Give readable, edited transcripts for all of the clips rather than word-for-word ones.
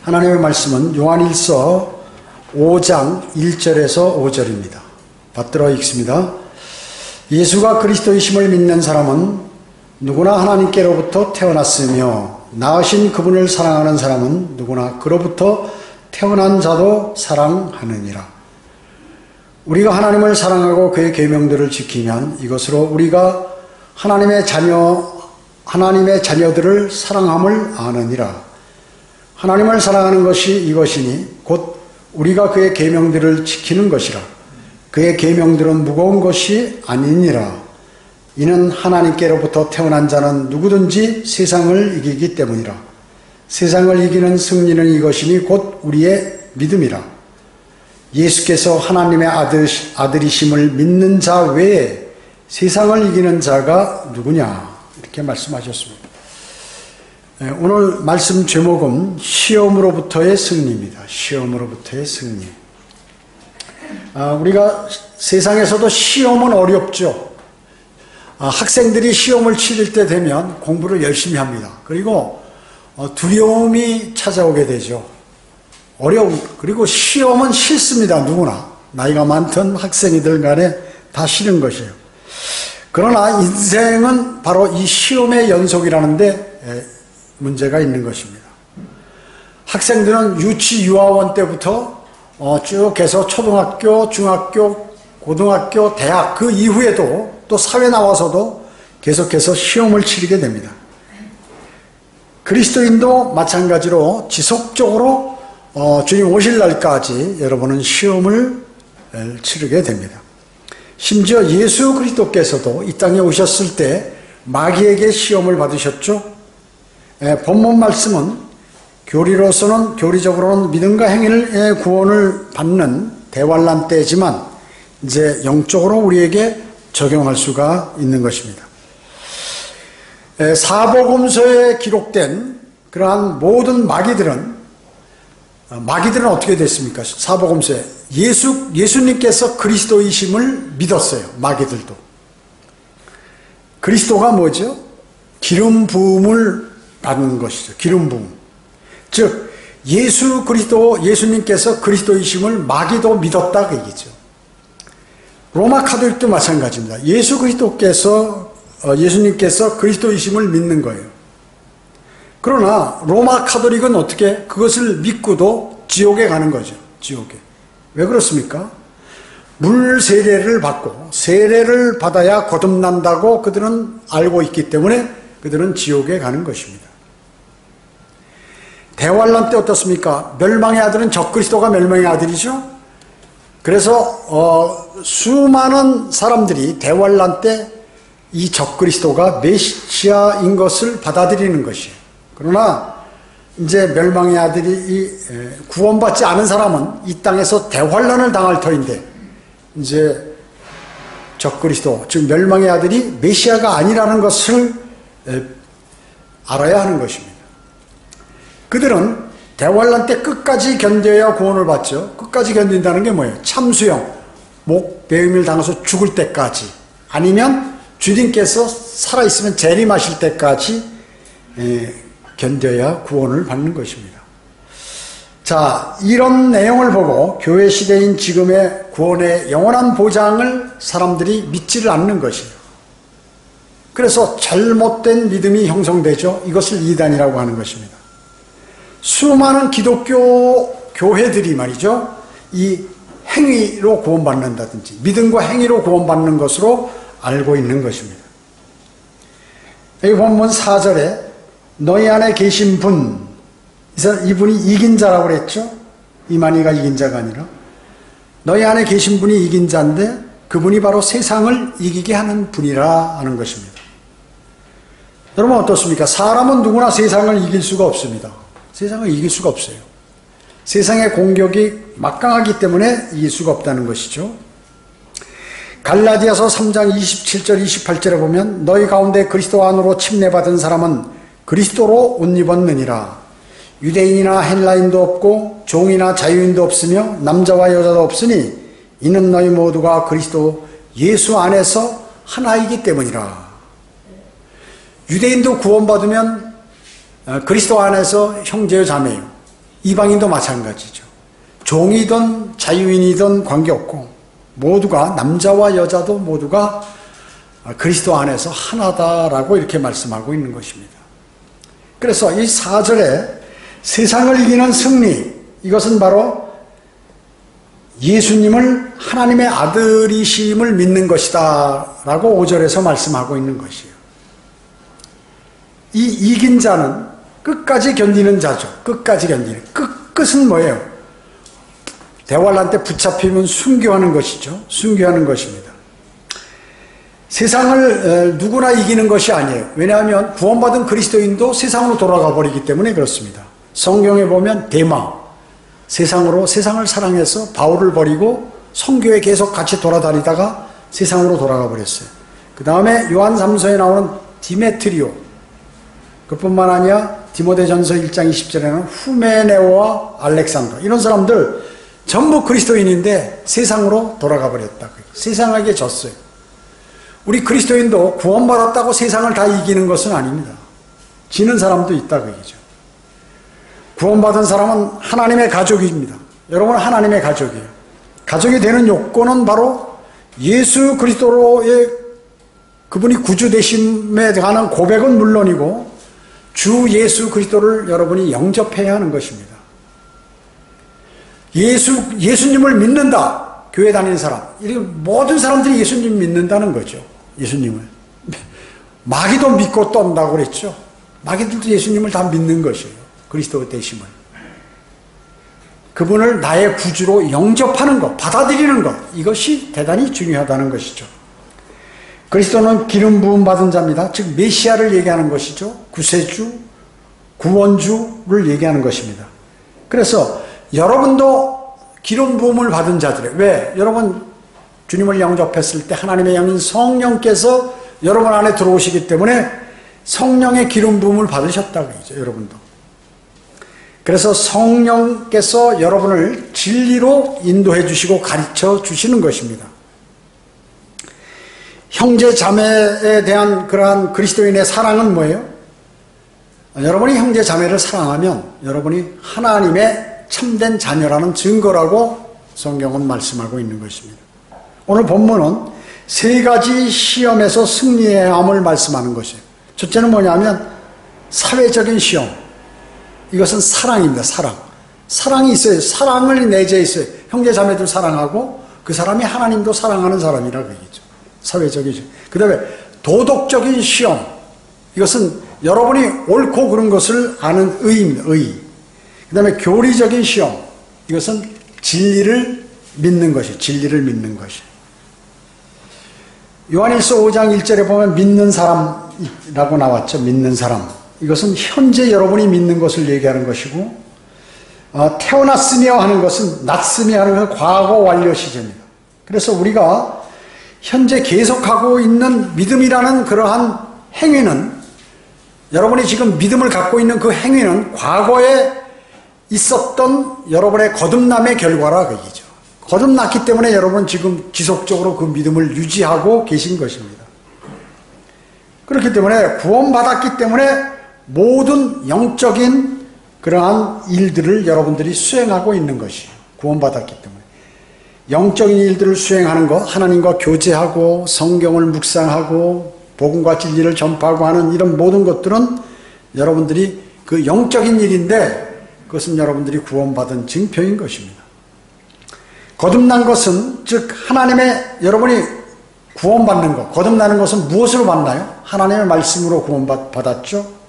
하나님의 말씀은 요한일서 5장 1절에서 5절입니다. 받들어 읽습니다. 예수가 그리스도이심을 믿는 사람은 누구나 하나님께로부터 태어났으며 낳으신 그분을 사랑하는 사람은 누구나 그로부터 태어난 자도 사랑하느니라. 우리가 하나님을 사랑하고 그의 계명들을 지키면 이것으로 우리가 하나님의 자녀들을 사랑함을 아느니라. 하나님을 사랑하는 것이 이것이니 곧 우리가 그의 계명들을 지키는 것이라. 그의 계명들은 무거운 것이 아니니라. 이는 하나님께로부터 태어난 자는 누구든지 세상을 이기기 때문이라. 세상을 이기는 승리는 이것이니 곧 우리의 믿음이라. 예수께서 하나님의 아들이심을 믿는 자 외에 세상을 이기는 자가 누구냐, 이렇게 말씀하셨습니다. 오늘 말씀 제목은 시험으로부터의 승리입니다. 시험으로부터의 승리. 우리가 세상에서도 시험은 어렵죠. 학생들이 시험을 치를 때 되면 공부를 열심히 합니다. 그리고 두려움이 찾아오게 되죠. 어려움, 그리고 시험은 싫습니다. 누구나. 나이가 많든 학생이들 간에 다 싫은 것이에요. 그러나 인생은 바로 이 시험의 연속이라는데 문제가 있는 것입니다. 학생들은 유치, 유아원 때부터 쭉 해서 초등학교, 중학교, 고등학교, 대학 그 이후에도 또 사회 나와서도 계속해서 시험을 치르게 됩니다. 그리스도인도 마찬가지로 지속적으로 주님 오실 날까지 여러분은 시험을 치르게 됩니다. 심지어 예수 그리스도께서도 이 땅에 오셨을 때 마귀에게 시험을 받으셨죠. 본문 말씀은 교리적으로는 믿음과 행위의 구원을 받는 대환란 때지만 이제 영적으로 우리에게 적용할 수가 있는 것입니다. 사복음서에 기록된 그러한 모든 마귀들은 어떻게 됐습니까? 사복음서에 예수님께서 그리스도이심을 믿었어요. 마귀들도. 그리스도가 뭐죠? 기름 부음을 받는 것이죠. 기름 부음. 즉 예수님께서 그리스도이심을 마귀도 믿었다 그 얘기죠. 로마 카톨릭도 마찬가지입니다. 예수님께서 그리스도이심을 믿는 거예요. 그러나 로마 카톨릭은 어떻게 그것을 믿고도 지옥에 가는 거죠. 지옥에. 왜 그렇습니까? 물 세례를 받고 세례를 받아야 거듭난다고 그들은 알고 있기 때문에 그들은 지옥에 가는 것입니다. 대환란 때 어떻습니까? 멸망의 아들은 적그리스도가 멸망의 아들이죠. 그래서 수많은 사람들이 대환란 때 이 적그리스도가 메시아인 것을 받아들이는 것이에요. 그러나 이제 멸망의 아들이 구원받지 않은 사람은 이 땅에서 대환란을 당할 터인데 이제 적그리스도, 즉 멸망의 아들이 메시아가 아니라는 것을 알아야 하는 것입니다. 그들은 대환란 때 끝까지 견뎌야 구원을 받죠. 끝까지 견딘다는 게 뭐예요? 참수형, 목 베임을 당해서 죽을 때까지, 아니면 주님께서 살아있으면 재림하실 때까지 견뎌야 구원을 받는 것입니다. 자, 이런 내용을 보고 교회 시대인 지금의 구원의 영원한 보장을 사람들이 믿지를 않는 것이에요. 그래서 잘못된 믿음이 형성되죠. 이것을 이단이라고 하는 것입니다. 수많은 기독교 교회들이 말이죠, 이 행위로 구원받는다든지 믿음과 행위로 구원받는 것으로 알고 있는 것입니다. 여기 본문 4절에 너희 안에 계신 분, 이분이 이긴 자라고 그랬죠. 이만희가 이긴 자가 아니라 너희 안에 계신 분이 이긴 자인데 그분이 바로 세상을 이기게 하는 분이라 하는 것입니다. 여러분 어떻습니까? 사람은 누구나 세상을 이길 수가 없습니다. 세상을 이길 수가 없어요. 세상의 공격이 막강하기 때문에 이길 수가 없다는 것이죠. 갈라디아서 3장 27절 28절에 보면 너희 가운데 그리스도 안으로 침례받은 사람은 그리스도로 옷 입었느니라. 유대인이나 헬라인도 없고 종이나 자유인도 없으며 남자와 여자도 없으니 이는 너희 모두가 그리스도 예수 안에서 하나이기 때문이라. 유대인도 구원받으면 그리스도 안에서 형제요 자매요. 이방인도 마찬가지죠. 종이든 자유인이든 관계없고 모두가 남자와 여자도 모두가 그리스도 안에서 하나다라고 이렇게 말씀하고 있는 것입니다. 그래서 이 4절에 세상을 이기는 승리, 이것은 바로 예수님을 하나님의 아들이심을 믿는 것이다 라고 5절에서 말씀하고 있는 것이에요. 이 이긴 자는 끝까지 견디는 자죠. 끝까지 견디는. 끝은 뭐예요? 대환란 때 붙잡히면 순교하는 것이죠. 순교하는 것입니다. 세상을 누구나 이기는 것이 아니에요. 왜냐하면 구원받은 그리스도인도 세상으로 돌아가 버리기 때문에 그렇습니다. 성경에 보면 데마, 세상을 사랑해서 바울을 버리고 선교에 계속 같이 돌아다니다가 세상으로 돌아가 버렸어요. 그 다음에 요한 3서에 나오는 디메트리오, 그뿐만 아니라 디모데전서 1장 20절에는 후메네오와 알렉산더, 이런 사람들 전부 그리스도인인데 세상으로 돌아가 버렸다. 세상에게 졌어요. 우리 그리스도인도 구원받았다고 세상을 다 이기는 것은 아닙니다. 지는 사람도 있다 그 얘기죠. 구원받은 사람은 하나님의 가족입니다. 여러분은 하나님의 가족이에요. 가족이 되는 요건은 바로 예수 그리스도로의 그분이 구주 되심에 관한 고백은 물론이고 주 예수 그리스도를 여러분이 영접해야 하는 것입니다. 예수님을 믿는다. 교회 다니는 사람. 이렇게 모든 사람들이 예수님 믿는다는 거죠. 예수님을. 마귀도 믿고 떤다고 그랬죠. 마귀들도 예수님을 다 믿는 것이에요. 그리스도 되심을. 그분을 나의 구주로 영접하는 것, 받아들이는 것, 이것이 대단히 중요하다는 것이죠. 그리스도는 기름 부음 받은 자입니다. 즉 메시아를 얘기하는 것이죠. 구세주, 구원주를 얘기하는 것입니다. 그래서 여러분도 기름 부음을 받은 자들이에요. 왜? 여러분 주님을 영접했을 때 하나님의 영인 성령께서 여러분 안에 들어오시기 때문에 성령의 기름 부음을 받으셨다고 얘기죠. 여러분도. 그래서 성령께서 여러분을 진리로 인도해 주시고 가르쳐 주시는 것입니다. 형제 자매에 대한 그러한 그리스도인의 사랑은 뭐예요? 여러분이 형제 자매를 사랑하면 여러분이 하나님의 참된 자녀라는 증거라고 성경은 말씀하고 있는 것입니다. 오늘 본문은 세 가지 시험에서 승리해야 함을 말씀하는 것이에요. 첫째는 뭐냐면 사회적인 시험. 이것은 사랑입니다. 사랑. 사랑이 있어요. 사랑을 내재해 있어요. 형제 자매들 사랑하고 그 사람이 하나님도 사랑하는 사람이라고 얘기죠. 사회적인 시험. 그 다음에 도덕적인 시험. 이것은 여러분이 옳고 그른 것을 아는 의입니다. 의. 그 다음에 교리적인 시험. 이것은 진리를 믿는 것이, 진리를 믿는 것이. 요한일서 5장 1절에 보면 믿는 사람이라고 나왔죠. 믿는 사람. 이것은 현재 여러분이 믿는 것을 얘기하는 것이고, 태어났으며 하는 것은 났으며 하는 것은 과거 완료 시제입니다. 그래서 우리가 현재 계속하고 있는 믿음이라는 그러한 행위는, 여러분이 지금 믿음을 갖고 있는 그 행위는 과거에 있었던 여러분의 거듭남의 결과라 그 얘기죠. 거듭났기 때문에 여러분은 지금 지속적으로 그 믿음을 유지하고 계신 것입니다. 그렇기 때문에 구원받았기 때문에 모든 영적인 그러한 일들을 여러분들이 수행하고 있는 것이에요. 구원받았기 때문에. 영적인 일들을 수행하는 것, 하나님과 교제하고 성경을 묵상하고 복음과 진리를 전파하고 하는 이런 모든 것들은 여러분들이 그 영적인 일인데 그것은 여러분들이 구원받은 증표인 것입니다. 거듭난 것은 즉 하나님의 여러분이 구원받는 것, 거듭나는 것은 무엇으로 받나요? 하나님의 말씀으로 구원받았죠.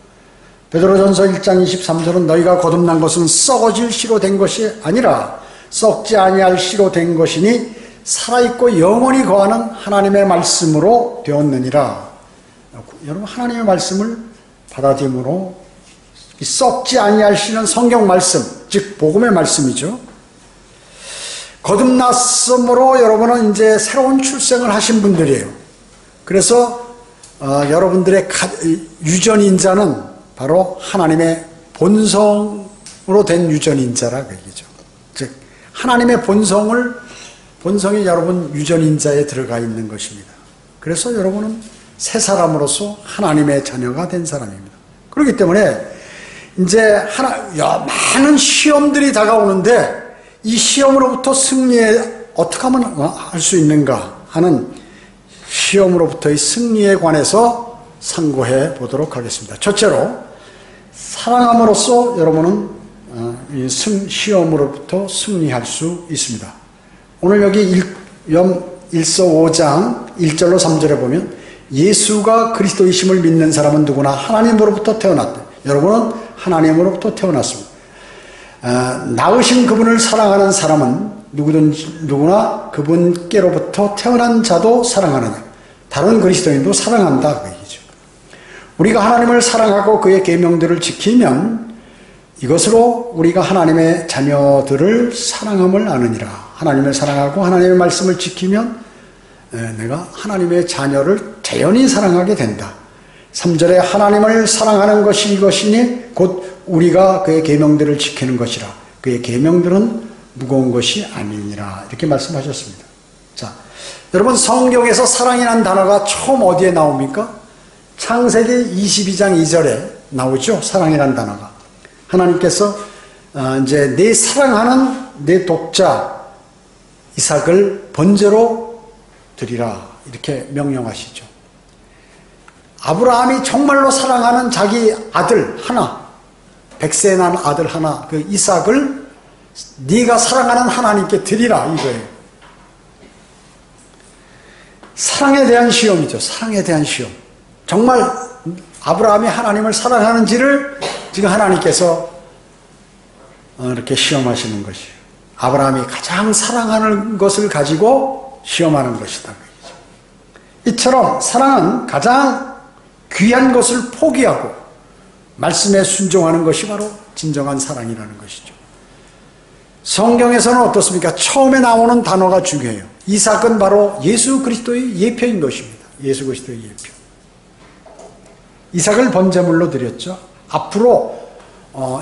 베드로전서 1장 23절은 너희가 거듭난 것은 썩어질 씨로 된 것이 아니라 썩지 아니할 씨로 된 것이니 살아있고 영원히 거하는 하나님의 말씀으로 되었느니라. 여러분 하나님의 말씀을 받아들임으로 썩지 아니할 씨는 성경 말씀, 즉 복음의 말씀이죠. 거듭났으므로 여러분은 이제 새로운 출생을 하신 분들이에요. 그래서 여러분들의 유전인자는 바로 하나님의 본성으로 된 유전인자라고 얘기죠. 즉 하나님의 본성이 여러분 유전인자에 들어가 있는 것입니다. 그래서 여러분은 새 사람으로서 하나님의 자녀가 된 사람입니다. 그렇기 때문에 이제 많은 시험들이 다가오는데 이 시험으로부터 어떻게 하면 할 수 있는가 하는 시험으로부터의 승리에 관해서 상고해 보도록 하겠습니다. 첫째로, 사랑함으로써 여러분은 시험으로부터 승리할 수 있습니다. 오늘 여기 1서 5장 1절로 3절에 보면 예수가 그리스도이심을 믿는 사람은 누구나 하나님으로부터 태어났다. 여러분은 하나님으로부터 태어났습니다. 낳으신 그분을 사랑하는 사람은 누구나 그분께로부터 태어난 자도 사랑하느냐. 다른 그리스도인도 사랑한다 그 얘기죠. 우리가 하나님을 사랑하고 그의 계명들을 지키면 이것으로 우리가 하나님의 자녀들을 사랑함을 아느니라. 하나님을 사랑하고 하나님의 말씀을 지키면 내가 하나님의 자녀를 자연히 사랑하게 된다. 3절에 하나님을 사랑하는 것이 이것이니 곧 우리가 그의 계명들을 지키는 것이라. 그의 계명들은 무거운 것이 아니니라. 이렇게 말씀하셨습니다. 자, 여러분, 성경에서 사랑이라는 단어가 처음 어디에 나옵니까? 창세기 22장 2절에 나오죠. 사랑이라는 단어가. 하나님께서 이제 내 사랑하는 내 독자 이삭을 번제로 드리라 이렇게 명령하시죠. 아브라함이 정말로 사랑하는 자기 아들 하나, 100세 난 아들 하나, 그 이삭을 네가 사랑하는 하나님께 드리라 이거예요. 사랑에 대한 시험이죠. 사랑에 대한 시험. 정말 아브라함이 하나님을 사랑하는지를 지금 하나님께서 이렇게 시험하시는 것이에요. 아브라함이 가장 사랑하는 것을 가지고 시험하는 것이다. 이처럼 사랑은 가장 귀한 것을 포기하고 말씀에 순종하는 것이 바로 진정한 사랑이라는 것이죠. 성경에서는 어떻습니까? 처음에 나오는 단어가 중요해요. 이삭은 바로 예수 그리스도의 예표인 것입니다. 예수 그리스도의 예표. 이삭을 번제물로 드렸죠. 앞으로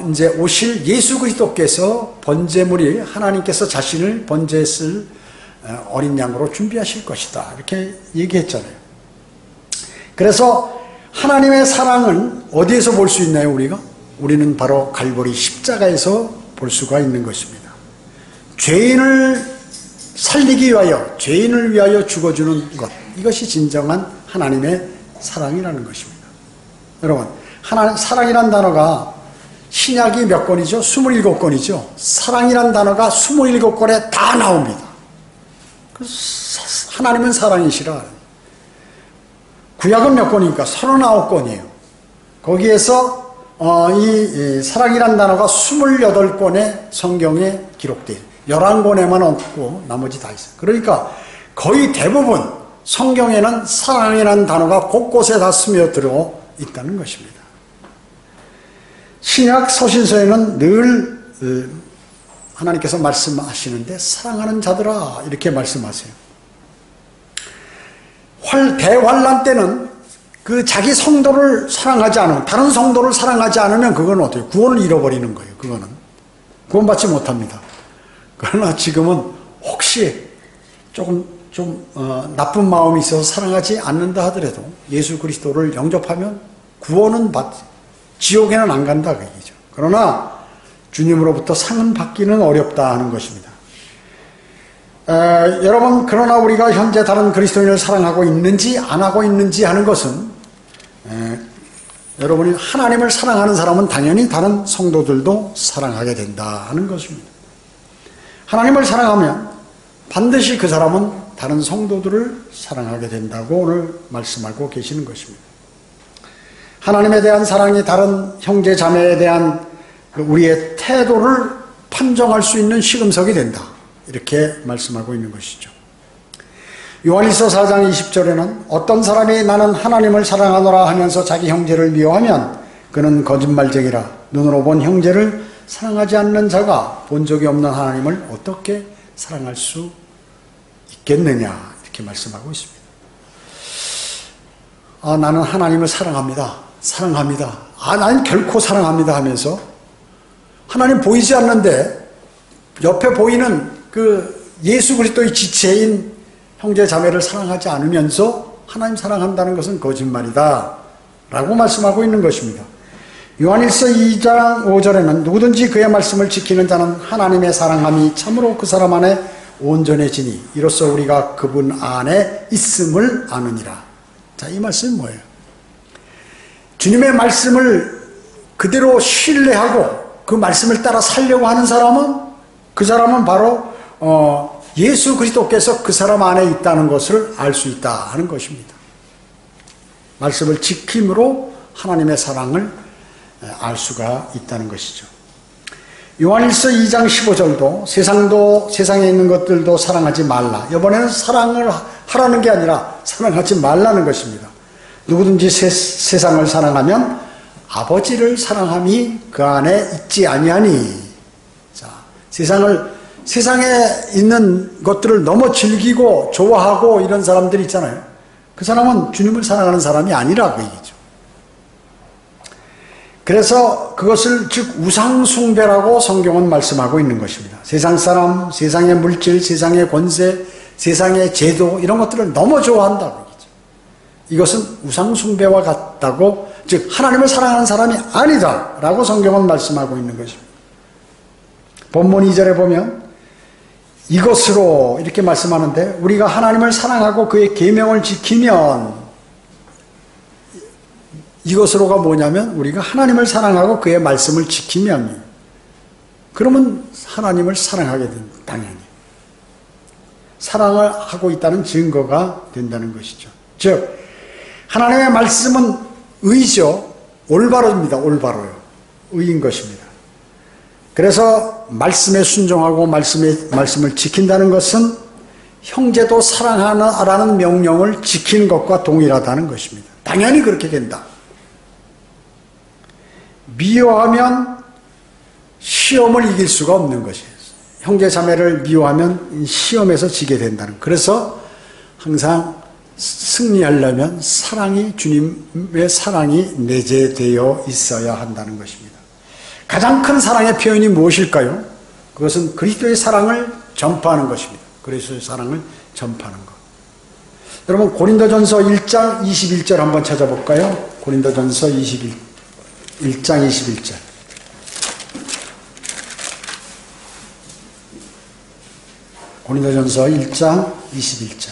이제 오실 예수 그리스도께서 번제물이 하나님께서 자신을 번제했을 어린 양으로 준비하실 것이다. 이렇게 얘기했잖아요. 그래서 하나님의 사랑은 어디에서 볼 수 있나요, 우리가? 우리는 바로 갈보리 십자가에서 볼 수가 있는 것입니다. 죄인을 살리기 위하여, 죄인을 위하여 죽어주는 것. 이것이 진정한 하나님의 사랑이라는 것입니다. 여러분, 사랑이란 단어가 신약이 몇 권이죠? 27권이죠. 사랑이란 단어가 27권에 다 나옵니다. 하나님은 사랑이시라. 구약은 몇 권입니까? 39권이에요. 거기에서 이 사랑이란 단어가 28권의 성경에 기록돼요. 11권에만 없고 나머지 다 있어요. 그러니까 거의 대부분 성경에는 사랑이라는 단어가 곳곳에 다 스며들어 있다는 것입니다. 신약 서신서에는 늘 하나님께서 말씀하시는데 사랑하는 자들아 이렇게 말씀하세요. 대환란 때는 그 자기 성도를 사랑하지 않으면, 다른 성도를 사랑하지 않으면 그건 어때요? 구원을 잃어버리는 거예요. 그거는 구원받지 못합니다. 그러나 지금은 혹시 조금 나쁜 마음이 있어서 사랑하지 않는다 하더라도 예수 그리스도를 영접하면 구원은 지옥에는 안 간다 그 얘기죠. 그러나 주님으로부터 상은 받기는 어렵다 하는 것입니다. 여러분, 그러나 우리가 현재 다른 그리스도인을 사랑하고 있는지 안 하고 있는지 하는 것은 여러분이 하나님을 사랑하는 사람은 당연히 다른 성도들도 사랑하게 된다 하는 것입니다. 하나님을 사랑하면 반드시 그 사람은 다른 성도들을 사랑하게 된다고 오늘 말씀하고 계시는 것입니다. 하나님에 대한 사랑이 다른 형제 자매에 대한 우리의 태도를 판정할 수 있는 시금석이 된다. 이렇게 말씀하고 있는 것이죠. 요한일서 4장 20절에는 어떤 사람이 나는 하나님을 사랑하노라 하면서 자기 형제를 미워하면 그는 거짓말쟁이라. 눈으로 본 형제를 사랑하지 않는 자가 본 적이 없는 하나님을 어떻게 사랑할 수 있겠느냐 이렇게 말씀하고 있습니다. 나는 하나님을 사랑합니다. 나는 결코 사랑합니다 하면서 하나님 보이지 않는데 옆에 보이는 그 예수 그리스도의 지체인 형제 자매를 사랑하지 않으면서 하나님 사랑한다는 것은 거짓말이다 라고 말씀하고 있는 것입니다. 요한일서 2장 5절에는 누구든지 그의 말씀을 지키는 자는 하나님의 사랑함이 참으로 그 사람 안에 온전해지니 이로써 우리가 그분 안에 있음을 아느니라. 자, 이 말씀이 뭐예요? 주님의 말씀을 그대로 신뢰하고 그 말씀을 따라 살려고 하는 사람은 그 사람은 바로 예수 그리스도께서 그 사람 안에 있다는 것을 알 수 있다 하는 것입니다. 말씀을 지킴으로 하나님의 사랑을 알 수가 있다는 것이죠. 요한일서 2장 15절도 세상에 있는 것들도 사랑하지 말라. 이번에는 사랑을 하라는 게 아니라 사랑하지 말라는 것입니다. 누구든지 세상을 사랑하면 아버지를 사랑함이 그 안에 있지 아니하니. 자, 세상에 있는 것들을 너무 즐기고 좋아하고 이런 사람들이 있잖아요. 그 사람은 주님을 사랑하는 사람이 아니라 그 얘기죠. 그래서 그것을 즉 우상숭배라고 성경은 말씀하고 있는 것입니다. 세상 사람, 세상의 물질, 세상의 권세, 세상의 제도 이런 것들을 너무 좋아한다고 얘기죠. 이것은 우상숭배와 같다고, 즉 하나님을 사랑하는 사람이 아니다라고 성경은 말씀하고 있는 것입니다. 본문 2절에 보면 이것으로 이렇게 말씀하는데, 우리가 하나님을 사랑하고 그의 계명을 지키면, 이것으로가 뭐냐면 우리가 하나님을 사랑하고 그의 말씀을 지키면, 그러면 하나님을 사랑하게 된다. 당연히 사랑을 하고 있다는 증거가 된다는 것이죠. 즉 하나님의 말씀은 의죠. 올바릅니다. 올바로요. 의인 것입니다. 그래서 말씀에 순종하고 말씀을 지킨다는 것은 형제도 사랑하라는 명령을 지키는 것과 동일하다는 것입니다. 당연히 그렇게 된다. 미워하면 시험을 이길 수가 없는 것이에요. 형제 자매를 미워하면 시험에서 지게 된다는. 그래서 항상 승리하려면 주님의 사랑이 내재되어 있어야 한다는 것입니다. 가장 큰 사랑의 표현이 무엇일까요? 그것은 그리스도의 사랑을 전파하는 것입니다. 그리스도의 사랑을 전파하는 것. 여러분 고린도전서 1장 21절 한번 찾아볼까요? 고린도전서 1장 21절. 고린도전서 1장 21절.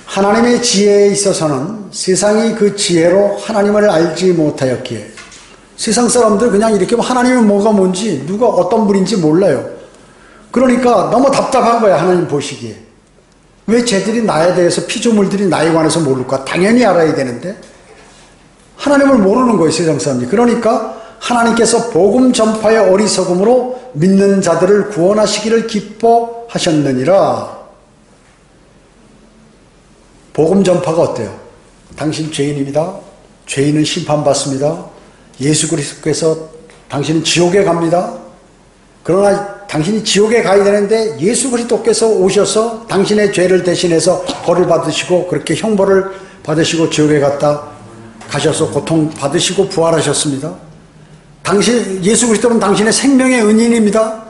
하나님의 지혜에 있어서는 세상이 그 지혜로 하나님을 알지 못하였기에. 세상 사람들 그냥 이렇게 하나님은 뭐가 뭔지 누가 어떤 분인지 몰라요. 그러니까 너무 답답한 거야. 하나님 보시기에. 왜 쟤들이 나에 대해서, 피조물들이 나에 관해서 모를까? 당연히 알아야 되는데 하나님을 모르는 거예요. 세상 사람들이. 그러니까 하나님께서 복음 전파의 어리석음으로 믿는 자들을 구원하시기를 기뻐하셨느니라. 복음 전파가 어때요? 당신 죄인입니다. 죄인은 심판받습니다. 예수 그리스도께서 당신은 지옥에 갑니다. 그러나 당신이 지옥에 가야 되는데 예수 그리스도께서 오셔서 당신의 죄를 대신해서 벌을 받으시고 그렇게 형벌을 받으시고 지옥에 가셔서 고통 받으시고 부활하셨습니다. 예수 그리스도는 당신의 생명의 은인입니다.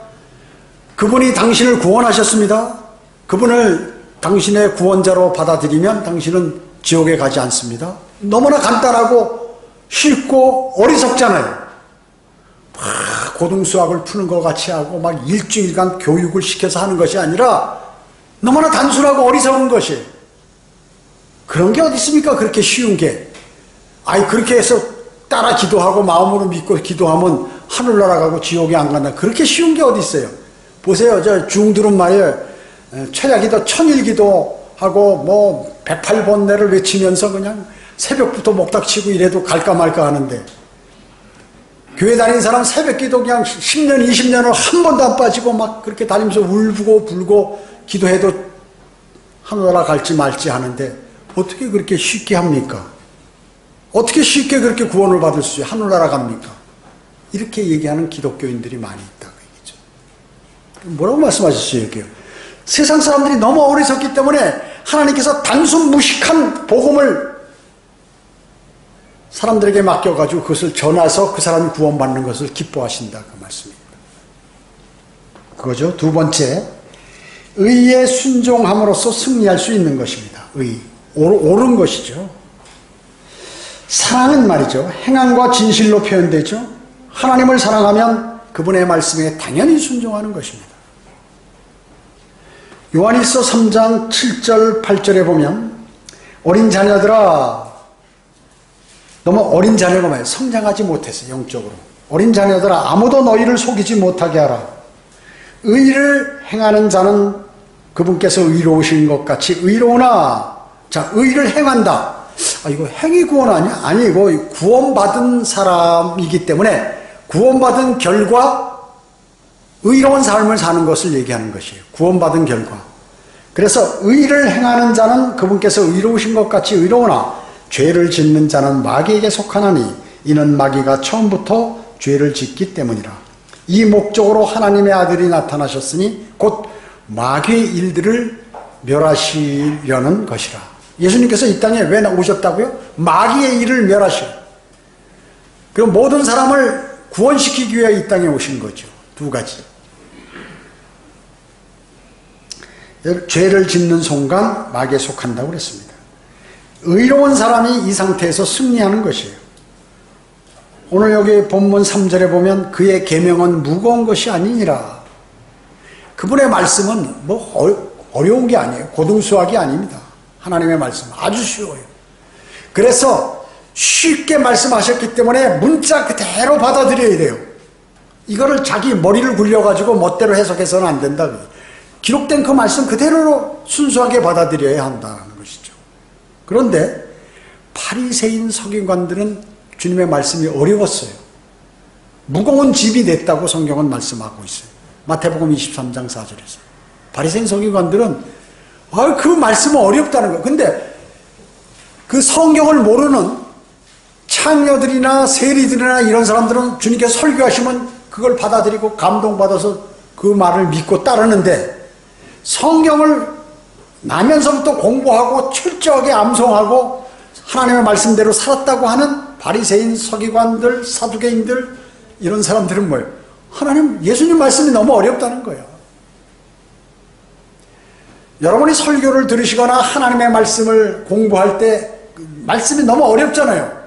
그분이 당신을 구원하셨습니다. 그분을 당신의 구원자로 받아들이면 당신은 지옥에 가지 않습니다. 너무나 간단하고 쉽고 어리석잖아요. 막 고등수학을 푸는 것 같이 하고 막 일주일간 교육을 시켜서 하는 것이 아니라 너무나 단순하고 어리석은 것이. 그런 게 어디 있습니까? 그렇게 쉬운 게. 그렇게 해서 따라 기도하고 마음으로 믿고 기도하면 하늘나라 가고 지옥에 안 간다. 그렇게 쉬운 게 어디 있어요? 보세요. 저 중들은 말이에요. 철야기도 천일기도 하고 108번내를 외치면서 그냥 새벽부터 목닥치고 이래도 갈까 말까 하는데, 교회 다니는 사람 새벽기도 그냥 10년 20년을 한 번도 안 빠지고 막 그렇게 다니면서 울고 불고 기도해도 하늘나라 갈지 말지 하는데 어떻게 그렇게 쉽게 합니까? 어떻게 쉽게 그렇게 구원을 받을 수 있어요? 하늘나라 갑니까? 이렇게 얘기하는 기독교인들이 많이 있다고 얘기죠. 뭐라고 말씀하셨어요? 여기요? 세상 사람들이 너무 어리석기 때문에 하나님께서 단순 무식한 복음을 사람들에게 맡겨가지고 그것을 전해서 그 사람이 구원받는 것을 기뻐하신다. 그 말씀입니다. 그거죠. 두 번째, 의에 순종함으로써 승리할 수 있는 것입니다. 옳은 것이죠. 사랑은 말이죠. 행함과 진실로 표현되죠. 하나님을 사랑하면 그분의 말씀에 당연히 순종하는 것입니다. 요한일서 3장 7절 8절에 보면 어린 자녀들아, 너무 어린 자녀가 말이에요. 성장하지 못해서 영적으로. 어린 자녀들아, 아무도 너희를 속이지 못하게 하라. 의를 행하는 자는 그분께서 의로우신 것 같이 의로우나. 자, 의를 행한다. 이거 행위 구원 아니야? 아니고 구원받은 사람이기 때문에 구원받은 결과 의로운 삶을 사는 것을 얘기하는 것이에요. 구원받은 결과. 그래서 의를 행하는 자는 그분께서 의로우신 것 같이 의로우나 죄를 짓는 자는 마귀에게 속하나니 이는 마귀가 처음부터 죄를 짓기 때문이라. 이 목적으로 하나님의 아들이 나타나셨으니 곧 마귀의 일들을 멸하시려는 것이라. 예수님께서 이 땅에 왜 오셨다고요? 마귀의 일을 멸하시려. 그리고 모든 사람을 구원시키기 위해 이 땅에 오신 거죠. 두 가지. 죄를 짓는 순간 마귀에 속한다고 그랬습니다. 의로운 사람이 이 상태에서 승리하는 것이에요. 오늘 여기 본문 3절에 보면 그의 계명은 무거운 것이 아니니라. 그분의 말씀은 뭐 어려운 게 아니에요. 고등수학이 아닙니다. 하나님의 말씀 아주 쉬워요. 그래서 쉽게 말씀하셨기 때문에 문자 그대로 받아들여야 돼요. 이거를 자기 머리를 굴려가지고 멋대로 해석해서는 안 된다. 기록된 그 말씀 그대로 순수하게 받아들여야 한다는 것이죠. 그런데 바리새인 서기관들은 주님의 말씀이 어려웠어요. 무거운 짐이 됐다고 성경은 말씀하고 있어요. 마태복음 23장 4절에서. 바리새인 서기관들은 그 말씀은 어렵다는 거예요. 근데 그 성경을 모르는 창녀들이나 세리들이나 이런 사람들은 주님께서 설교하시면 그걸 받아들이고 감동받아서 그 말을 믿고 따르는데 성경을 나면서부터 공부하고 철저하게 암송하고 하나님의 말씀대로 살았다고 하는 바리새인 서기관들, 사두개인들 이런 사람들은 뭐예요? 하나님, 예수님 말씀이 너무 어렵다는 거예요. 여러분이 설교를 들으시거나 하나님의 말씀을 공부할 때 말씀이 너무 어렵잖아요.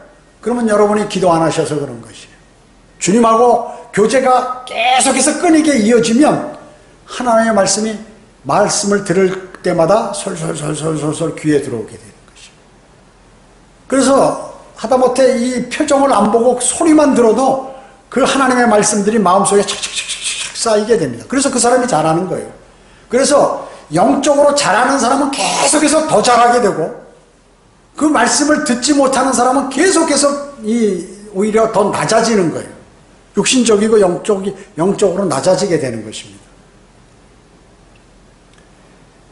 그러면 여러분이 기도 안 하셔서 그런 것이에요. 주님하고 교제가 계속해서 끊이게 이어지면 하나님의 말씀을 들을 때마다 솔솔솔솔솔 귀에 들어오게 되는 것이에요. 그래서 하다못해 이 표정을 안 보고 소리만 들어도 그 하나님의 말씀들이 마음속에 착착착착 쌓이게 됩니다. 그래서 그 사람이 잘하는 거예요. 그래서 영적으로 잘하는 사람은 계속해서 더 잘하게 되고 그 말씀을 듣지 못하는 사람은 계속해서 오히려 더 낮아지는 거예요. 육신적이고 영적으로 낮아지게 되는 것입니다.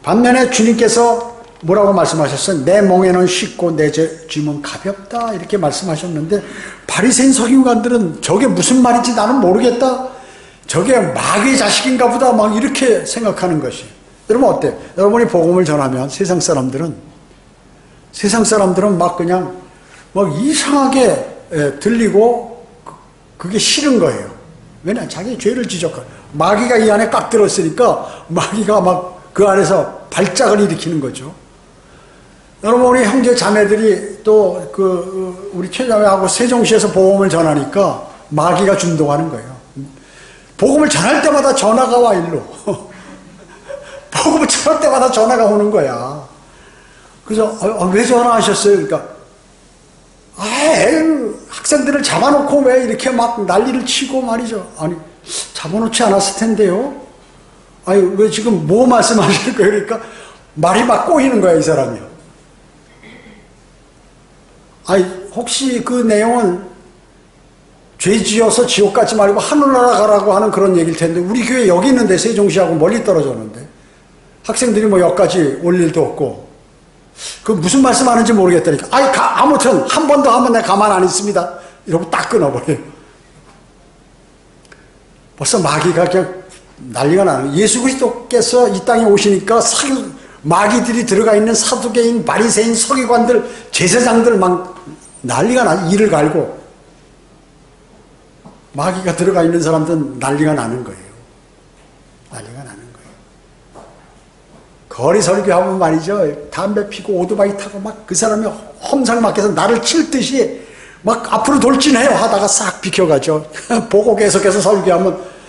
반면에 주님께서 뭐라고 말씀하셨어요? 내 멍에는 쉽고 내 짐은 가볍다 이렇게 말씀하셨는데 바리새인 서기관들은 저게 무슨 말인지 나는 모르겠다. 저게 마귀의 자식인가 보다 막 이렇게 생각하는 것이에요. 여러분 어때요? 여러분이 복음을 전하면 세상 사람들은 막 그냥 막 이상하게 들리고 그게 싫은 거예요. 왜냐? 자기 죄를 지적하고 마귀가 이 안에 꽉 들었으니까 마귀가 막 그 안에서 발작을 일으키는 거죠. 여러분 우리 형제 자매들이 또 우리 최자매하고 세종시에서 복음을 전하니까 마귀가 준동하는 거예요. 복음을 전할 때마다 전화가 와 일로. 복음을 전할 때마다 전화가 오는 거야. 그래서 왜 전화하셨어요? 그러니까 학생들을 잡아놓고 왜 이렇게 막 난리를 치고 말이죠. 아니 잡아놓지 않았을 텐데요. 아니 왜 지금 뭐 말씀하시는 거예요? 그러니까 말이 막 꼬이는 거야 이 사람이요. 아니 혹시 그 내용은 죄 지어서 지옥 가지 말고 하늘나라 가라고 하는 그런 얘기일 텐데 우리 교회 여기 있는데 세종시하고 멀리 떨어졌는데 학생들이 뭐 여기까지 올 일도 없고 그 무슨 말씀하는지 모르겠다니까 아무튼 한 번 더 하면 내가 가만 안 있습니다 이러고 딱 끊어버려요. 벌써 마귀가 그냥 난리가 나는 거예요. 예수 그리스도께서 이 땅에 오시니까 마귀들이 들어가 있는 사두개인 바리새인 서기관들 제사장들 막 난리가 나 이를 갈고 마귀가 들어가 있는 사람들은 난리가 나는 거예요. 난리가 나는 거예요. 거리 설교하면 말이죠. 담배 피고 오토바이 타고 막 그 사람이 험상 막혀서 나를 칠 듯이 막 앞으로 돌진해요 하다가 싹 비켜가죠. 보고 계속해서 설교하면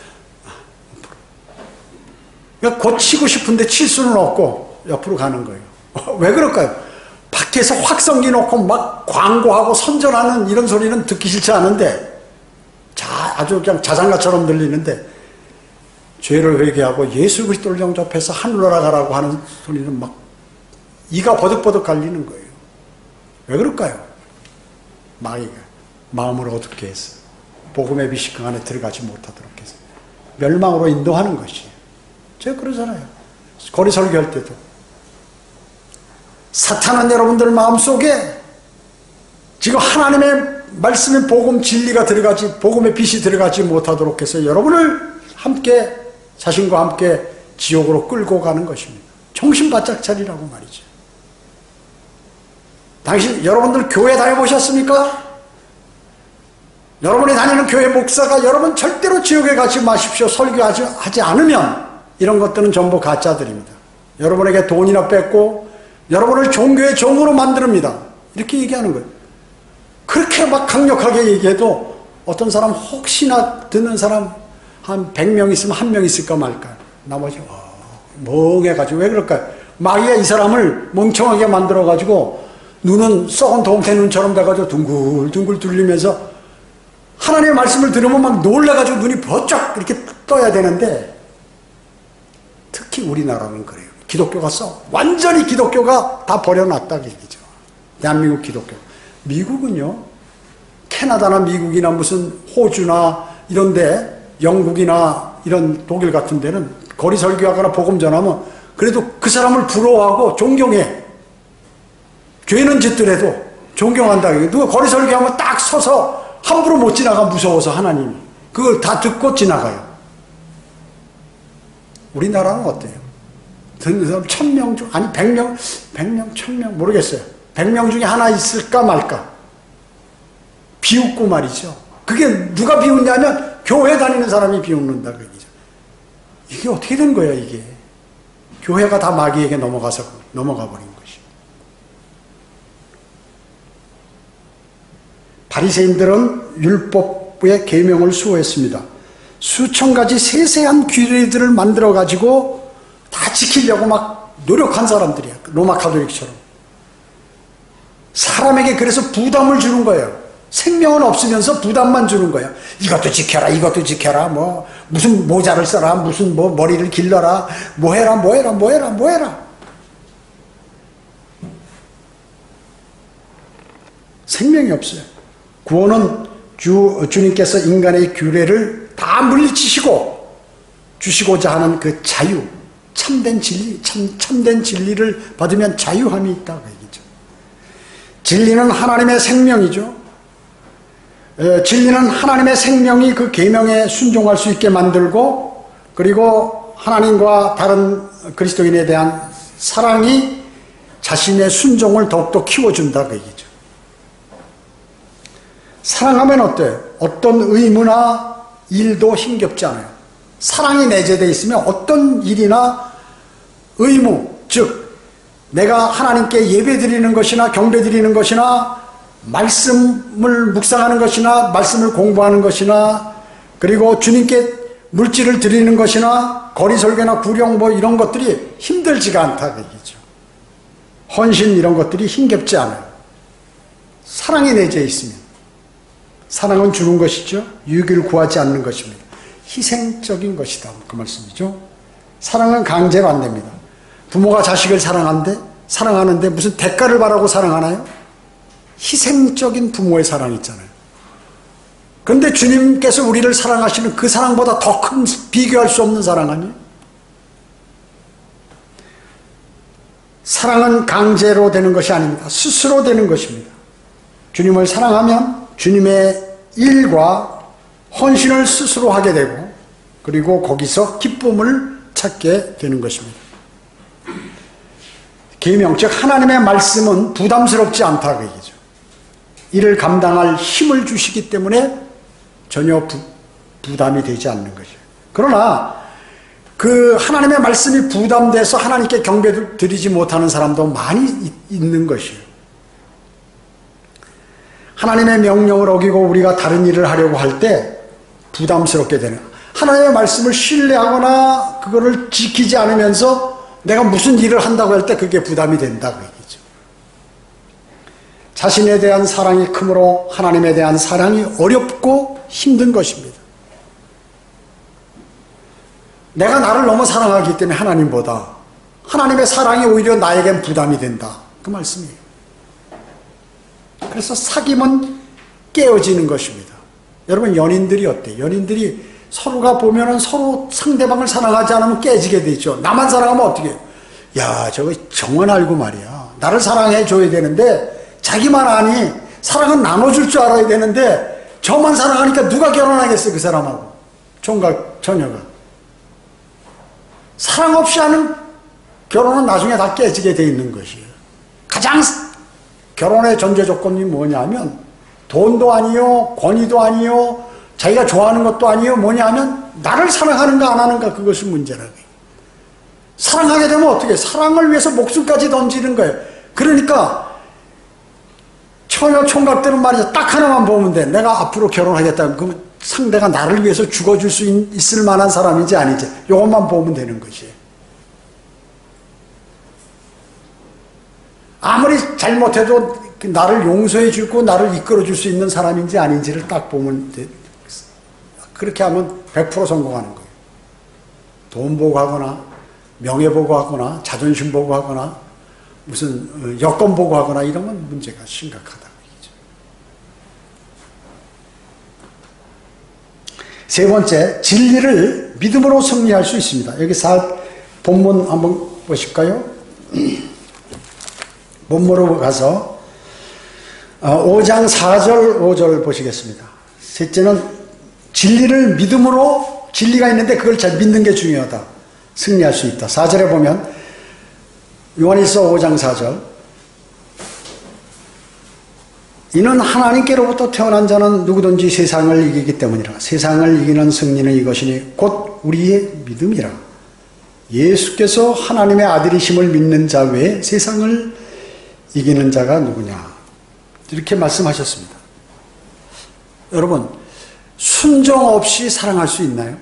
고치고 싶은데 칠 수는 없고 옆으로 가는 거예요. 왜 그럴까요? 밖에서 확성기 놓고 막 광고하고 선전하는 이런 소리는 듣기 싫지 않은데 아주 그냥 자장가처럼 들리는데 죄를 회개하고 예수 그리스도를 영접해서 하늘로 나가라고 하는 소리는 막 이가 버득버득 갈리는 거예요. 왜 그럴까요? 마귀가 마음을 어둡게 해서 복음의 빛이 그 안에 들어가지 못하도록 해서 멸망으로 인도하는 것이에요. 제가 그러잖아요. 거리 설교할 때도 사탄은 여러분들 마음속에 지금 하나님의 말씀의 복음 진리가 들어가지 복음의 빛이 들어가지 못하도록 해서 여러분을 함께 자신과 함께 지옥으로 끌고 가는 것입니다. 정신 바짝 차리라고 말이죠. 여러분들 교회 다녀보셨습니까? 여러분이 다니는 교회 목사가 여러분 절대로 지옥에 가지 마십시오 설교하지 않으면 이런 것들은 전부 가짜들입니다. 여러분에게 돈이나 뺏고 여러분을 종교의 종으로 만듭니다. 이렇게 얘기하는 거예요. 그렇게 막 강력하게 얘기해도 어떤 사람 혹시나 듣는 사람 한 100명 있으면 1명 있을까 말까. 나머지 멍해가지고 왜 그럴까요? 마귀가 이 사람을 멍청하게 만들어가지고 눈은 썩은 동태 눈처럼 돼가지고 둥글둥글 뚫리면서 하나님의 말씀을 들으면 막 놀라가지고 눈이 번쩍 이렇게 떠야 되는데 특히 우리나라는 그래요. 기독교가 완전히 기독교가 다 버려놨다 얘기죠. 대한민국 기독교. 미국은요, 캐나다나 미국이나 무슨 호주나 이런데 영국이나 이런 독일 같은 데는 거리 설교하거나 복음 전하면 그래도 그 사람을 부러워하고 존경해. 죄는 짓더라도 존경한다. 누가 거리 설교하면 딱 서서 함부로 못 지나가 무서워서 하나님이. 그걸 다 듣고 지나가요. 우리나라는 어때요? 듣는 사람 1000명 중, 아니 100명, 1000명 모르겠어요. 100명 중에 하나 있을까 말까. 비웃고 말이죠. 그게 누가 비웃냐면 교회 다니는 사람이 비웃는다 그 얘기죠. 이게 어떻게 된 거야 이게. 교회가 다 마귀에게 넘어가 버린 것이. 바리새인들은 율법의 계명을 수호했습니다. 수천 가지 세세한 규례들을 만들어 가지고 다 지키려고 막 노력한 사람들이야. 로마 가톨릭처럼. 사람에게 그래서 부담을 주는 거예요. 생명은 없으면서 부담만 주는 거예요. 이것도 지켜라, 이것도 지켜라, 뭐, 무슨 모자를 써라, 무슨 뭐 머리를 길러라, 뭐 해라. 생명이 없어요. 구원은 주님께서 인간의 규례를 다 물리치시고 주시고자 하는 그 자유, 참된 진리, 참된 진리를 받으면 자유함이 있다 그 얘기죠. 진리는 하나님의 생명이죠. 진리는 하나님의 생명이 그 계명에 순종할 수 있게 만들고 그리고 하나님과 다른 그리스도인에 대한 사랑이 자신의 순종을 더욱더 키워준다 그 얘기죠. 사랑하면 어때요? 어떤 의무나 일도 힘겹지 않아요. 사랑이 내재되어 있으면 어떤 일이나 의무, 즉 내가 하나님께 예배 드리는 것이나 경배 드리는 것이나 말씀을 묵상하는 것이나 말씀을 공부하는 것이나 그리고 주님께 물질을 드리는 것이나 거리 설교나 구령 뭐 이런 것들이 힘들지가 않다 그 얘기죠. 헌신 이런 것들이 힘겹지 않아요. 사랑이 내재해 있으면. 사랑은 주는 것이죠. 유익을 구하지 않는 것입니다. 희생적인 것이다 그 말씀이죠. 사랑은 강제로 안 됩니다. 부모가 자식을 사랑하는데 무슨 대가를 바라고 사랑하나요? 희생적인 부모의 사랑이 있잖아요. 그런데 주님께서 우리를 사랑하시는 그 사랑보다 더 큰 비교할 수 없는 사랑 아니에요? 사랑은 강제로 되는 것이 아닙니다. 스스로 되는 것입니다. 주님을 사랑하면 주님의 일과 헌신을 스스로 하게 되고 그리고 거기서 기쁨을 찾게 되는 것입니다. 계명, 즉 하나님의 말씀은 부담스럽지 않다 그 얘기죠. 이를 감당할 힘을 주시기 때문에 전혀 부담이 되지 않는 것이에요. 그러나 그 하나님의 말씀이 부담돼서 하나님께 경배 드리지 못하는 사람도 많이 있는 것이에요. 하나님의 명령을 어기고 우리가 다른 일을 하려고 할 때 부담스럽게 되는, 하나님의 말씀을 신뢰하거나 그거를 지키지 않으면서 내가 무슨 일을 한다고 할 때 그게 부담이 된다고 얘기죠. 자신에 대한 사랑이 크므로 하나님에 대한 사랑이 어렵고 힘든 것입니다. 내가 나를 너무 사랑하기 때문에 하나님보다 하나님의 사랑이 오히려 나에겐 부담이 된다, 그 말씀이에요. 그래서 사귐은 깨어지는 것입니다. 여러분, 연인들이 어때요? 연인들이 서로가 보면은 서로 상대방을 사랑하지 않으면 깨지게 돼 있죠. 나만 사랑하면 어떻게 해요? 야, 저거 정원 알고 말이야. 나를 사랑해 줘야 되는데 자기만 아니 사랑은 나눠줄 줄 알아야 되는데 저만 사랑하니까 누가 결혼하겠어, 그 사람하고. 총각, 처녀가. 사랑 없이 하는 결혼은 나중에 다 깨지게 돼 있는 것이에요. 가장 결혼의 전제 조건이 뭐냐면 돈도 아니요, 권위도 아니요, 자기가 좋아하는 것도 아니요, 뭐냐면 나를 사랑하는가 안 하는가, 그것이 문제라고. 사랑하게 되면 어떻게 해요? 사랑을 위해서 목숨까지 던지는 거예요. 그러니까 처녀 총각들은 말이죠, 딱 하나만 보면 돼. 내가 앞으로 결혼하겠다. 그럼 상대가 나를 위해서 죽어줄 수 있을 만한 사람인지 아닌지 이것만 보면 되는 것이에요. 아무리 잘못해도 나를 용서해 주고 나를 이끌어 줄 수 있는 사람인지 아닌지를 딱 보면 돼. 그렇게 하면 100% 성공하는 거예요. 돈 보고 하거나 명예 보고 하거나 자존심 보고 하거나 무슨 여건 보고 하거나 이러면 문제가 심각하다. 세 번째, 진리를 믿음으로 승리할 수 있습니다. 여기 본문 한번 보실까요? 본문으로 가서 5장 4절 5절 보시겠습니다. 셋째는 진리를 믿음으로, 진리가 있는데 그걸 잘 믿는 게 중요하다. 승리할 수 있다. 4절에 보면 요한일서 5장 4절, 이는 하나님께로부터 태어난 자는 누구든지 세상을 이기기 때문이라. 세상을 이기는 승리는 이것이니 곧 우리의 믿음이라. 예수께서 하나님의 아들이심을 믿는 자 외에 세상을 이기는 자가 누구냐, 이렇게 말씀하셨습니다. 여러분, 순종 없이 사랑할 수 있나요?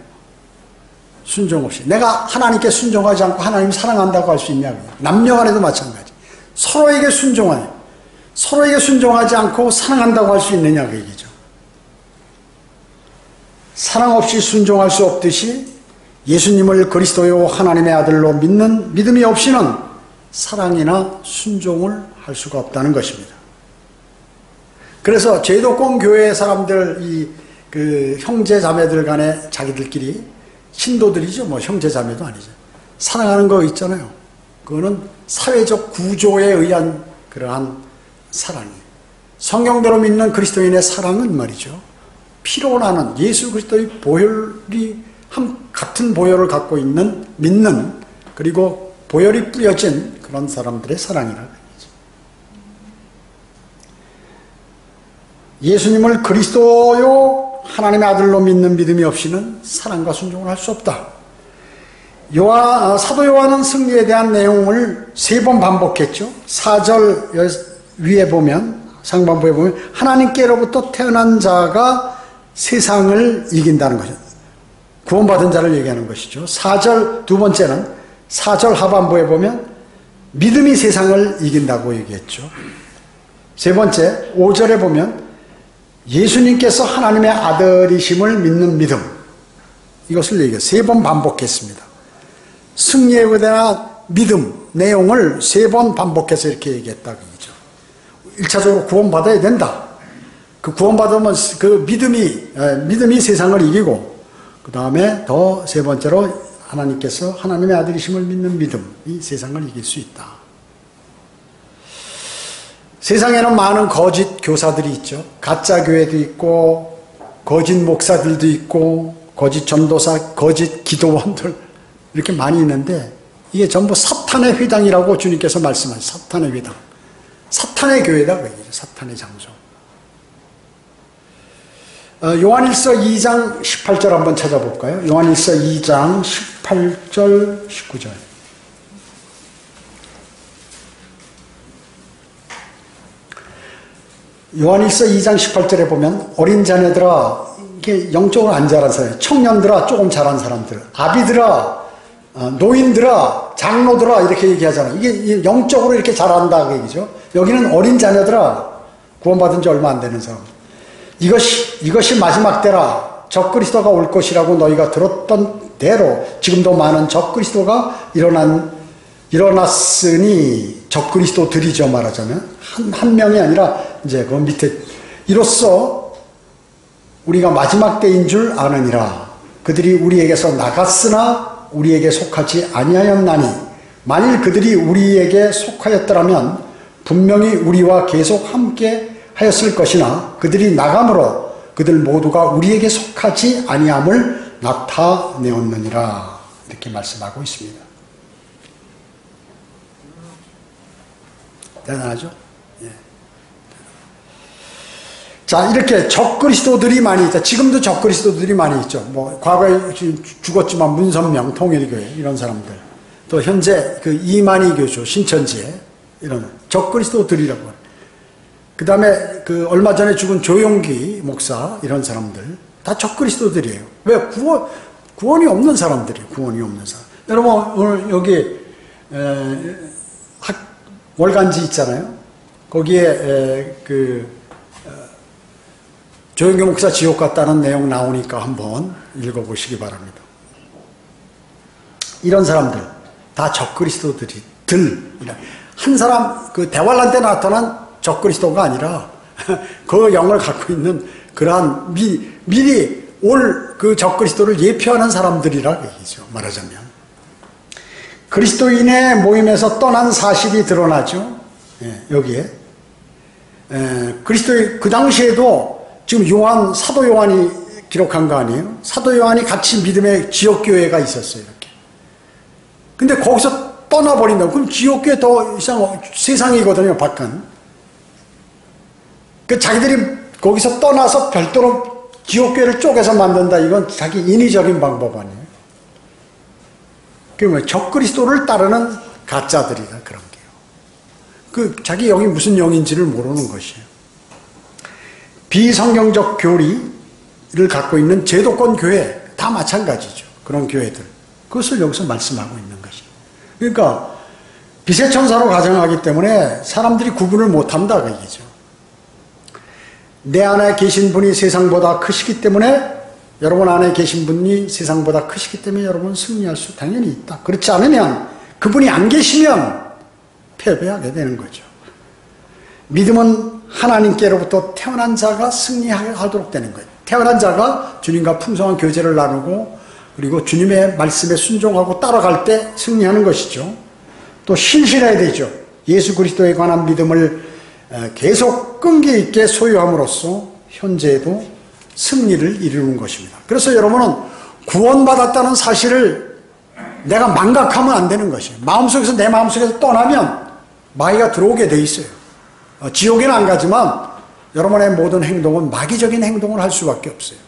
순종 없이. 내가 하나님께 순종하지 않고 하나님 사랑한다고 할 수 있냐고요. 남녀 간에도 마찬가지. 서로에게 순종하냐, 서로에게 순종하지 않고 사랑한다고 할 수 있느냐, 그 얘기죠. 사랑 없이 순종할 수 없듯이 예수님을 그리스도요 하나님의 아들로 믿는 믿음이 없이는 사랑이나 순종을 할 수가 없다는 것입니다. 그래서 제도권 교회 사람들, 형제 자매들 간에 자기들끼리, 신도들이죠, 뭐 형제 자매도 아니죠, 사랑하는 거 있잖아요. 그거는 사회적 구조에 의한 그러한 사랑이, 성경대로 믿는 그리스도인의 사랑은 말이죠, 피로 나는 예수 그리스도의 보혈이 같은 보혈을 갖고 있는, 믿는, 그리고 보혈이 뿌려진 그런 사람들의 사랑이라고 하죠. 예수님을 그리스도요 하나님의 아들로 믿는 믿음이 없이는 사랑과 순종을 할 수 없다. 사도 요한은 승리에 대한 내용을 3번 반복했죠. 4절 위에 보면, 상반부에 보면 하나님께로부터 태어난 자가 세상을 이긴다는 것이죠. 구원받은 자를 얘기하는 것이죠. 4절, 두 번째는 4절 하반부에 보면 믿음이 세상을 이긴다고 얘기했죠. 세 번째, 5절에 보면 예수님께서 하나님의 아들이심을 믿는 믿음, 이것을 얘기해요. 3번 반복했습니다. 승리에 대한 믿음 내용을 3번 반복해서 이렇게 얘기했다고 얘기죠. 1차적으로 구원받아야 된다. 그 구원받으면 그 믿음이 세상을 이기고, 그 다음에 더 세 번째로 하나님께서 하나님의 아들이심을 믿는 믿음이 세상을 이길 수 있다. 세상에는 많은 거짓 교사들이 있죠. 가짜 교회도 있고, 거짓 목사들도 있고, 거짓 전도사, 거짓 기도원들, 이렇게 많이 있는데, 이게 전부 사탄의 회당이라고 주님께서 말씀하신 사탄의 회당. 사탄의 교회다, 그 얘기죠. 사탄의 장소. 요한일서 2장 18절 한번 찾아볼까요? 요한일서 2장 18절, 19절. 요한일서 2장 18절에 보면 어린 자녀들아, 이게 영적으로 안 자란 사람, 청년들아, 조금 자란 사람들, 아비들아, 노인들아, 장로들아 이렇게 얘기하잖아요. 이게 영적으로 이렇게 자란다 그 얘기죠. 여기는 어린 자녀들아, 구원받은 지 얼마 안 되는 사람. 이것이 마지막 때라. 적그리스도가 올 것이라고 너희가 들었던 대로 지금도 많은 적그리스도가 일어났으니, 적그리스도들이죠 말하자면 한 명이 아니라 이제 그 밑에, 이로써 우리가 마지막 때인 줄 아느니라. 그들이 우리에게서 나갔으나 우리에게 속하지 아니하였나니, 만일 그들이 우리에게 속하였더라면 분명히 우리와 계속 함께 하였을 것이나 그들이 나감으로 그들 모두가 우리에게 속하지 아니함을 나타내었느니라. 이렇게 말씀하고 있습니다. 대단하죠? 예. 자, 이렇게 적그리스도들이 많이 있다. 지금도 적그리스도들이 많이 있죠. 뭐 과거에 죽었지만 문선명, 통일교회 이런 사람들, 또 현재 그 이만희 교주, 신천지에 이런 적그리스도들이라고 해요. 그 다음에 그 얼마 전에 죽은 조용기 목사 이런 사람들 다 적그리스도들이에요. 왜? 구원이 없는 사람들이에요. 구원이 없는 사람. 여러분 오늘 여기 월간지 있잖아요. 거기에 조용기 목사 지옥 갔다는 내용 나오니까 한번 읽어보시기 바랍니다. 이런 사람들 다 적그리스도들이 한 사람 그 대환란 때 나타난 적그리스도가 아니라 그 영을 갖고 있는 그러한 미리 올 그 적그리스도를 예표하는 사람들이라 얘기죠. 말하자면 그리스도인의 모임에서 떠난 사실이 드러나죠. 예, 여기에 그리스도의 그 당시에도 지금 사도 요한이 기록한 거 아니에요? 사도 요한이 같이 믿음의 지역교회가 있었어요. 이렇게. 근데 거기서 떠나버린다. 그럼 지옥교회 더 이상 세상이거든요. 밖은. 그 자기들이 거기서 떠나서 별도로 지옥교회를 쪼개서 만든다. 이건 자기 인위적인 방법 아니에요. 그게 뭐예요? 적그리스도를 따르는 가짜들이다. 그런 게요. 그 자기 영이 무슨 영인지를 모르는 것이에요. 비성경적 교리를 갖고 있는 제도권 교회 다 마찬가지죠. 그런 교회들. 그것을 여기서 말씀하고 있는 것이에요. 그러니까 빛의 천사로 가정하기 때문에 사람들이 구분을 못한다 그 얘기죠. 내 안에 계신 분이 세상보다 크시기 때문에, 여러분 안에 계신 분이 세상보다 크시기 때문에 여러분 승리할 수 당연히 있다. 그렇지 않으면, 그분이 안 계시면 패배하게 되는 거죠. 믿음은 하나님께로부터 태어난 자가 승리하도록 되는 거예요. 태어난 자가 주님과 풍성한 교제를 나누고 그리고 주님의 말씀에 순종하고 따라갈 때 승리하는 것이죠. 또 신실해야 되죠. 예수 그리스도에 관한 믿음을 계속 끈기 있게 소유함으로써 현재에도 승리를 이루는 것입니다. 그래서 여러분은 구원받았다는 사실을 내가 망각하면 안 되는 것이에요. 마음속에서, 내 마음속에서 떠나면 마귀가 들어오게 돼 있어요. 지옥에는 안 가지만 여러분의 모든 행동은 마귀적인 행동을 할 수밖에 없어요.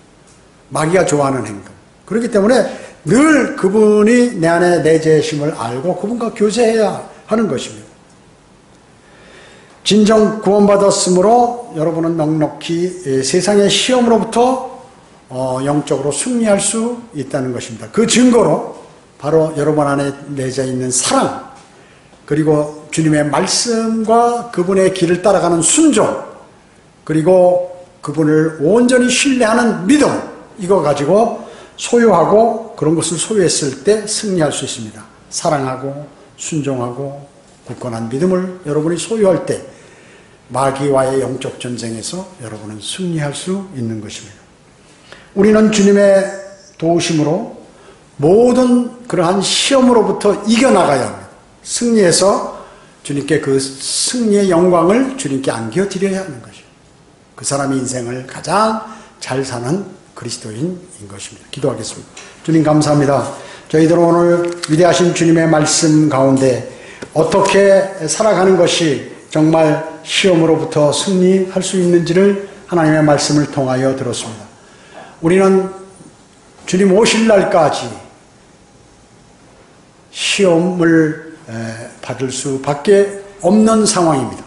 마귀가 좋아하는 행동. 그렇기 때문에 늘 그분이 내 안에 내재심을 알고 그분과 교제해야 하는 것입니다. 진정 구원받았으므로 여러분은 넉넉히 세상의 시험으로부터 영적으로 승리할 수 있다는 것입니다. 그 증거로 바로 여러분 안에 내재 있는 사랑, 그리고 주님의 말씀과 그분의 길을 따라가는 순종, 그리고 그분을 온전히 신뢰하는 믿음, 이거 가지고 소유하고 그런 것을 소유했을 때 승리할 수 있습니다. 사랑하고 순종하고 굳건한 믿음을 여러분이 소유할 때 마귀와의 영적 전쟁에서 여러분은 승리할 수 있는 것입니다. 우리는 주님의 도우심으로 모든 그러한 시험으로부터 이겨나가야 합니다. 승리해서 주님께 그 승리의 영광을 주님께 안겨드려야 하는 것이죠. 그 사람의 인생을 가장 잘 사는 그리스도인인 것입니다. 기도하겠습니다. 주님 감사합니다. 저희들 오늘 위대하신 주님의 말씀 가운데 어떻게 살아가는 것이 정말 시험으로부터 승리할 수 있는지를 하나님의 말씀을 통하여 들었습니다. 우리는 주님 오실 날까지 시험을 받을 수밖에 없는 상황입니다.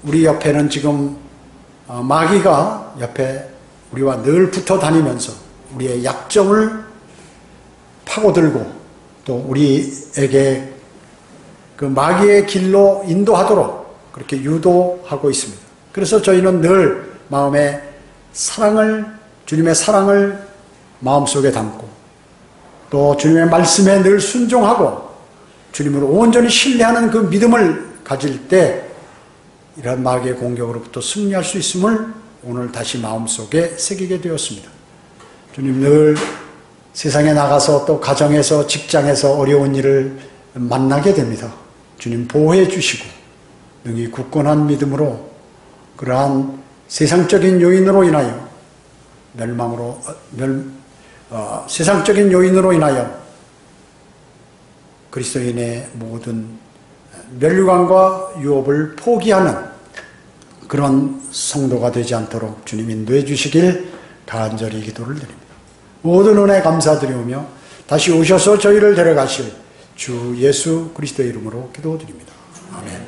우리 옆에는 지금 마귀가 옆에 우리와 늘 붙어 다니면서 우리의 약점을 파고들고 또 우리에게 그 마귀의 길로 인도하도록 그렇게 유도하고 있습니다. 그래서 저희는 늘 마음에 주님의 사랑을 마음속에 담고 또 주님의 말씀에 늘 순종하고 주님을 온전히 신뢰하는 그 믿음을 가질 때 이런 마귀의 공격으로부터 승리할 수 있음을 오늘 다시 마음속에 새기게 되었습니다. 주님 늘 세상에 나가서 또 가정에서 직장에서 어려운 일을 만나게 됩니다. 주님 보호해 주시고 능히 굳건한 믿음으로 그러한 세상적인 요인으로 인하여 세상적인 요인으로 인하여 그리스도인의 모든 멸류관과 유업을 포기하는 그런 성도가 되지 않도록 주님 인도해 주시길 간절히 기도를 드립니다. 모든 은혜 감사드리오며 다시 오셔서 저희를 데려가실 주 예수 그리스도의 이름으로 기도드립니다. 아멘.